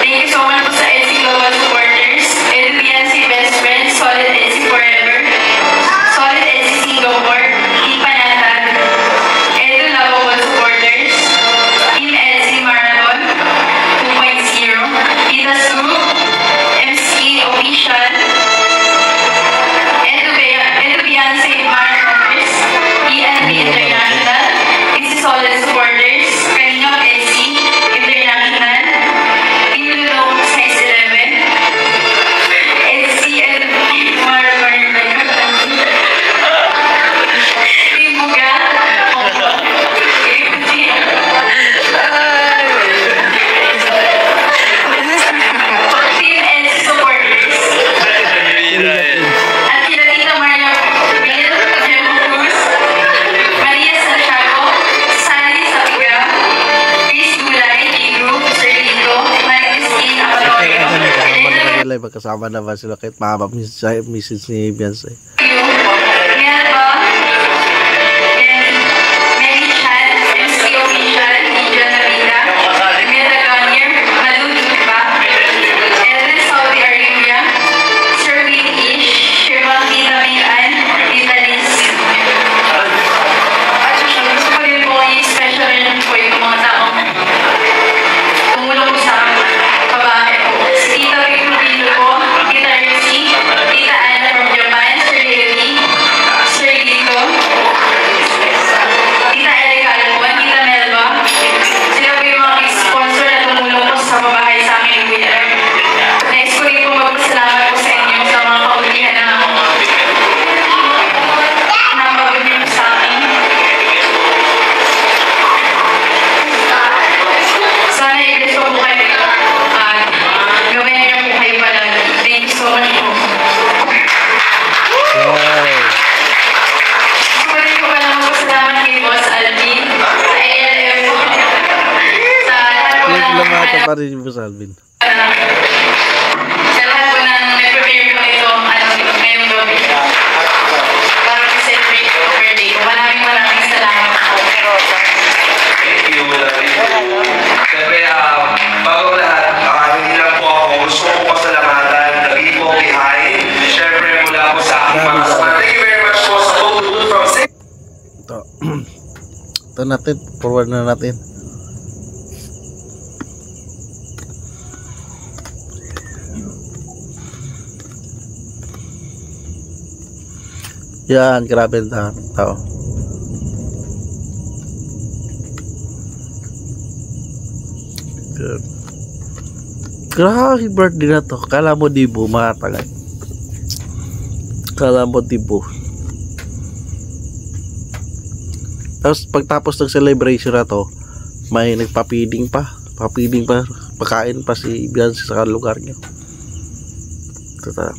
Thank you so much po sa NC Global Supporters, LBNC Best Friends, Solid NC Forever, Solid NC Singapore, Team Panatan, Edu Lovable Supporters, Team NC Marathon 2.0, Pitas Group, MC Official, kasama naman sila kahit mahaba message ni Beyonce. Pa rin yung Boss Alvin. Sa lahat po na nag-prepare ko ito, ngayong gabi. Para mag-celebrate ko birthday ko. Maraming salamat po. Thank you, Siyempre, bago lahat, hindi lang po ako gusto ko pasalamatan the people behind. Siyempre, mula po sa aking mga kasama. Thank you very much po sa Bold from Six. Ito natin, forward na natin. Yan, grabe na tao. Good. Grabe birthday na to. Kala mo dibo, mga tagay. Kala mo dibo. Tapos pagtapos ng celebration na to, may nagpapiling pa. Pakain pa si Beyonce sa lugar niyo. Ito.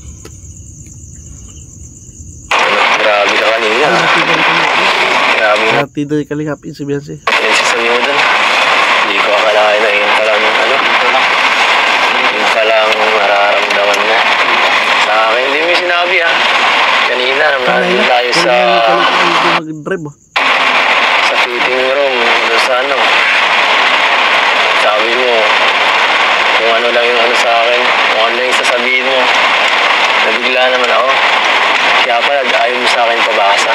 Grabe ka kanina. Grabe mo. Grabe doon kalingapin si Beyonce. Yan sasabihin mo dun. Hindi ko akalain na yun palang yun palang nararamdaman mo. Sa akin, hindi mo sinabi kanina, naman tayo sa fitting room, doon sa sabi mo, kung ano lang yung sa akin, kung ano lang yung sasabihin mo. Nabigla naman ako. Kaya pala, ayaw mo sa akin pabasa.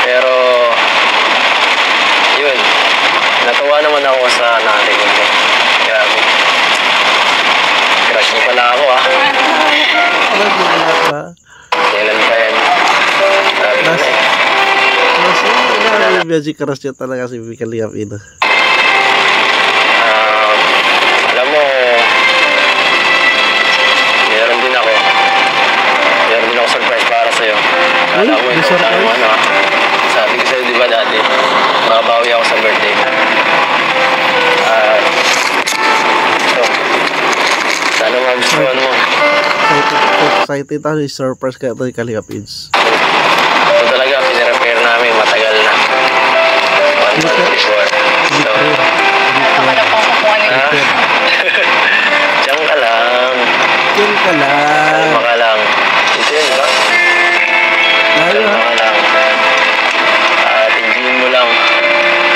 Pero, yun, natuwa naman ako sa narinig ko. Grabe. Crush niyo pala ako, Kailan pa yan? Grabe na Beyonce, crush niya talaga si Kalingapin. Alam mo, meron din ako surprise para sa'yo. Alam mo, sabi ko sa'yo, di ba dati, makabawi ako sa birthday. So, sana magustuhan mo. Excited tayo, surprise kaya ito yung Kalingapin. Ito talaga, pinrepair namin, matagal na. 1 month before. So, diyan ka lang. Kalma ka lang. Ito yun, ba? Kalma ka lang. Tingin mo lang.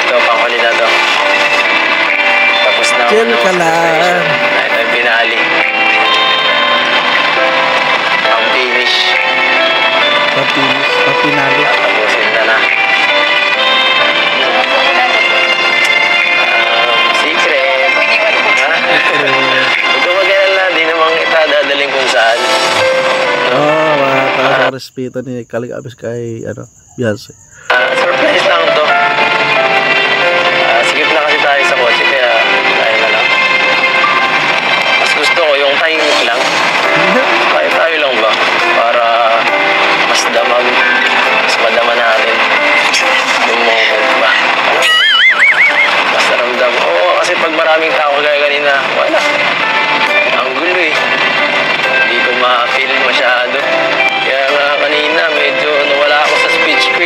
Ito, pangkuli na to. Tapos na chill ka lang. Ito yung pinali. Ang finish. Papinalo. Tapusin na na. Secret. Huwag ka mag-alala. Di naman kita dadaling kung saan. Mga respeto ni Kalingapin kay Beyonce. Surprise lang to. Sigip na kasi tayo sa kotse kaya tayo na lang. Mas gusto ko yung tahimik lang. Tayo lang ba? Para mas madama natin yung moment ba? Mas naramdam. Oo, kasi pag maraming tao kagaya kanina, wala. Ang gulo Hindi ko ma-feel masyado. Kaya nga kanina medyo nawala ako sa speech ko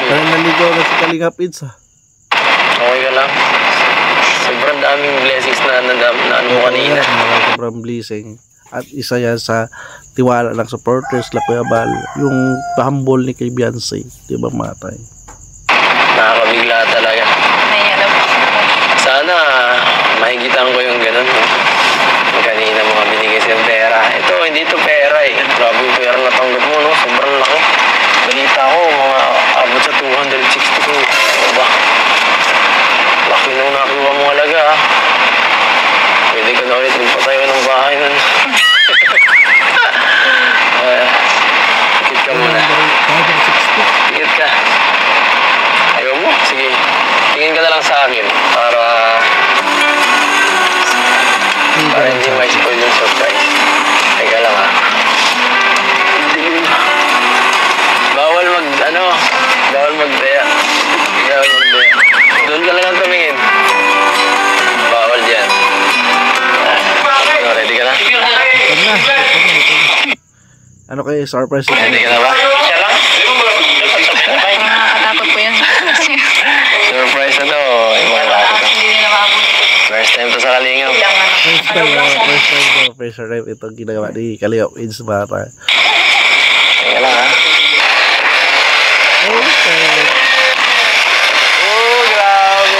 Parang naligaw na si Kalinga Pids ha. Okay ka lang. Sobrang daming blessings na ano mo kanina. Sobrang blessing. At isa yan sa tiwala ng supporters la Kuya Bal. Yung humble ni kay Beyonce. Di ba matay? Nakakabigla talaga. Naiyan po. Sana mahigitan ko yung ganun. Kanina mga binigay siyang pera. Ito, hindi ito pera eh. Grabe yung pera na tanggap mo, no? Sobrang laki. Balita ko, mga abot sa 262. Ano ba? Laki nung nakuha mo alaga, ha? Pwede ka na ulit magpatayo ng bahay nun. Tikit ka muna. Tikit ka. Ayaw mo? Sige. Tingin ka na lang sa akin para hindi may spoil yung surprise. Teka lang, ha? Bawal bawal magdaya. Doon ka lang tumingin. Bawal dyan. Ready ka na? Ano kayo surprise? Ready ka na ba? Siya lang? Nakakatakot po yan. Surprise na to. Hindi nila makabot. First time to sa Kalingap. First time ito ginagawa ni Kalinga Pids bata. Teka lang, ha? Oh, grabe.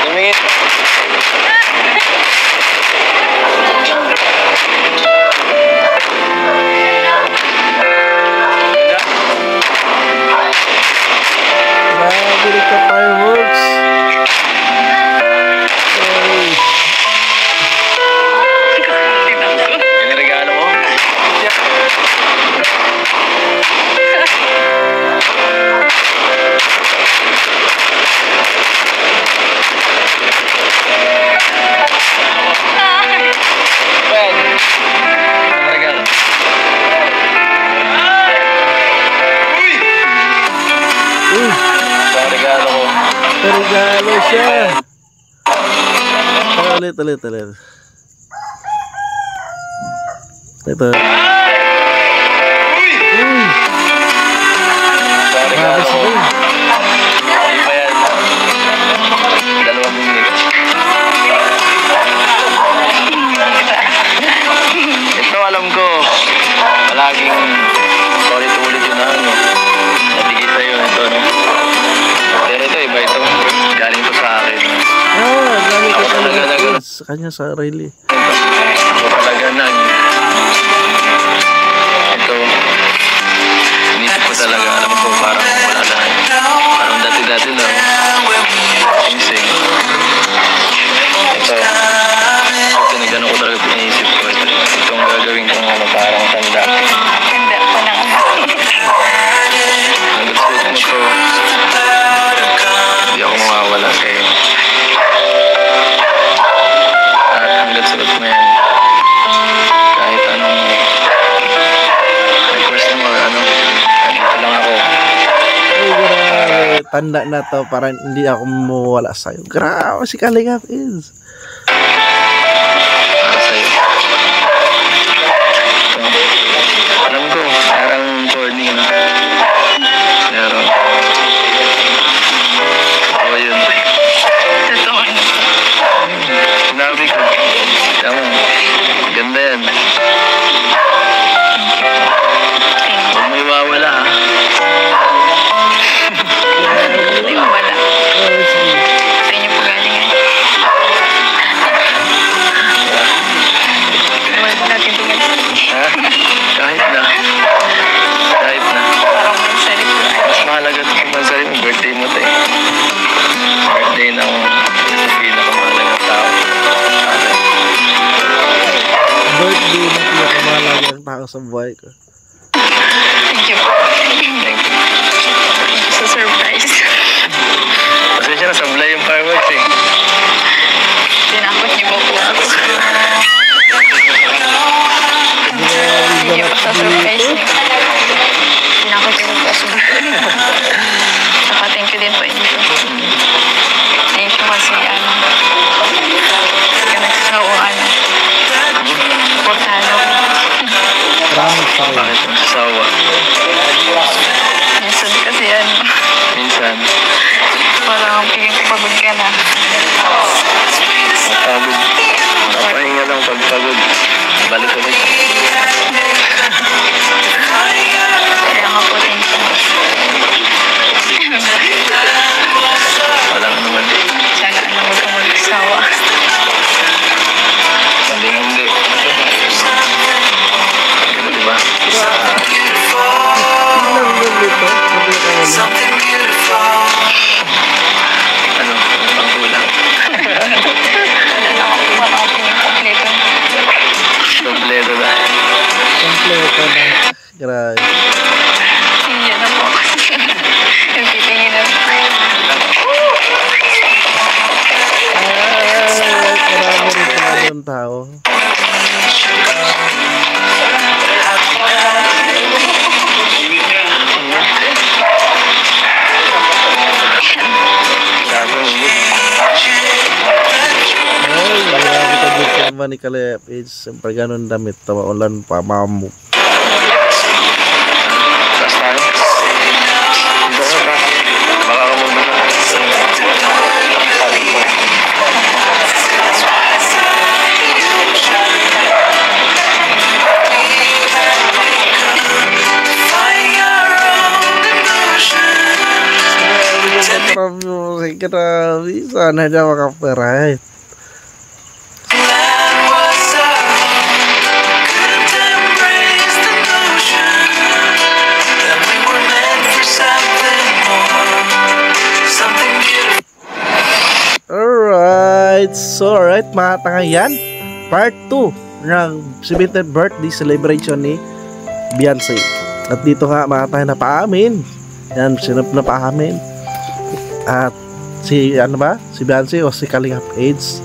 Tumingin. Bili ka fireworks. Yan regalo mo? Ben, regalo. Sa regalo ko. Regalo siya. Ulit. Ito. Sa regalo ko. Pa yan. 2 minutes. Ito alam ko. Palaging ulit-ulit yun na ano. Nabigay sa'yo ito, no? Pero ito, iba ito. Galing ko sa akin. Galing Ako ka talaga Kalinga Pids. Sa kanya sa Riley. Ako talaga ito, inisip ko talaga, alam ko parang wala lang. Parang dati-dati lang. Sing-sing. Ito, tinagano ko talaga inisip ko. Itong gagawin kong parang tanda. Ganda po ng Hanggat suot mo to, hindi ako mawawala sa'yo. At hanggat suot mo yan, kahit anong request mo or ano, andito lang ako. Ay, grabe. Tanda na to para hindi ako mawala sa'yo. Grabe si Kalinga Pids. Para sa'yo. So, alam ko, parang corny na. Pero, ako yun. totoo. Sinabi ko, tama, ganda yan. Huwag mo iwawala, ha? Hindi mo wala. Sa inyo po galing yan. Wala natin tingin. Ha? Kahit na. Parang may sarili ko. Mas mahalaga ito kung mansari mo, birthday mo tayo. Birthday ng pinakamahalagang tao. Birthday na pinakamahalagang tao sa buhay ko. Thank you po. Thank you. Sa surprise. Pasensya na, sablay yung fireworks eh. Tinakot niyo po po ako. Thank you po sa surprise niyo. Sawa. Minsan kasi ano, Minsan. parang feeling ko pagod ka na. Pagod. Pahinga lang pagpagod. Balik ulit. Kaya nga po din siya. Wala ka naman. Sana ano mo kung mag-asawa. Hindi. Diba? Tingnan mo dito. Sabi ka Ano? Pangkulang. Wala ako po ang ating kompleto. Kompleto ba? kompleto na. Grabe. Hindi na po. Nagtitingin na po. Marami rin pala yung tao. Ay, marami ka dito naman ni Kalep. Siyempre ganun damit. Tawaulan pa, mamu. Taas tayo. Dito ka ba? Baka ka muna. Grabe. Sana niya makaperait. Alright, so alright mga tangayan, part 2 ng 70th birthday celebration ni Beyonce. At dito nga mga tangayan napaamin. Yan, sinap na paamin. At si ano ba? Si Beyonce o si Kalingap AIDS.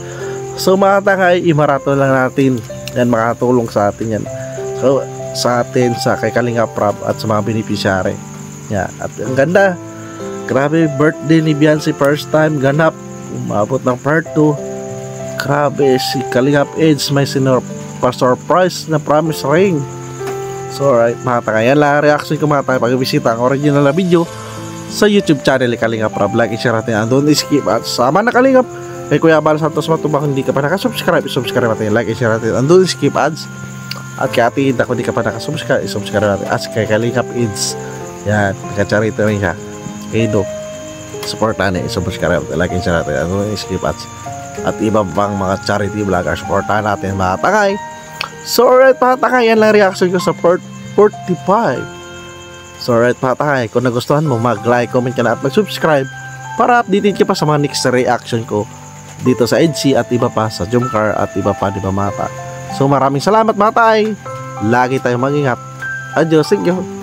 So mga tangay, imarato lang natin. Yan, makatulong sa atin yan. So sa atin, sa kay Kalingap Rob at sa mga beneficiary. Yan, at ang ganda. Grabe, birthday ni Beyonce, first time ganap. Umabot ng part 2. Grabe, si Kalingap AIDS may pa-surprise na promise ring. So alright mga tangay, yan lang reaction ko mga tangay pag-visita ang original na video sa YouTube channel ni Kalingap Rob. Like, i-share natin ang doon, skip at sama na Kalingap kay Kuya Bal Santos Matubang. Hindi ka pa nakasubscribe, i-subscribe natin. Like, i-share natin ang doon, skip ads. At kay Ate Ida, kung hindi ka pa nakasubscribe, i-subscribe natin. At kay Kalingap AIDS, yan, nagka-charity rin siya kay Do, support natin, i-subscribe natin. Like, i-share natin ang doon, skip ads. At iba pang mga charity vlogger, support natin mga tangay. So alright mga tangay, yan lang reaction ko sa part 45. So alright mga tangay, kung nagustuhan mo, mag-like, comment ka na at mag-subscribe para updated ka pa sa mga next reaction ko dito sa EDC at iba pa sa Jumcar at iba pa, di ba mata. So maraming salamat mga tangay, lagi tayong mag-ingat. Adios, thank you.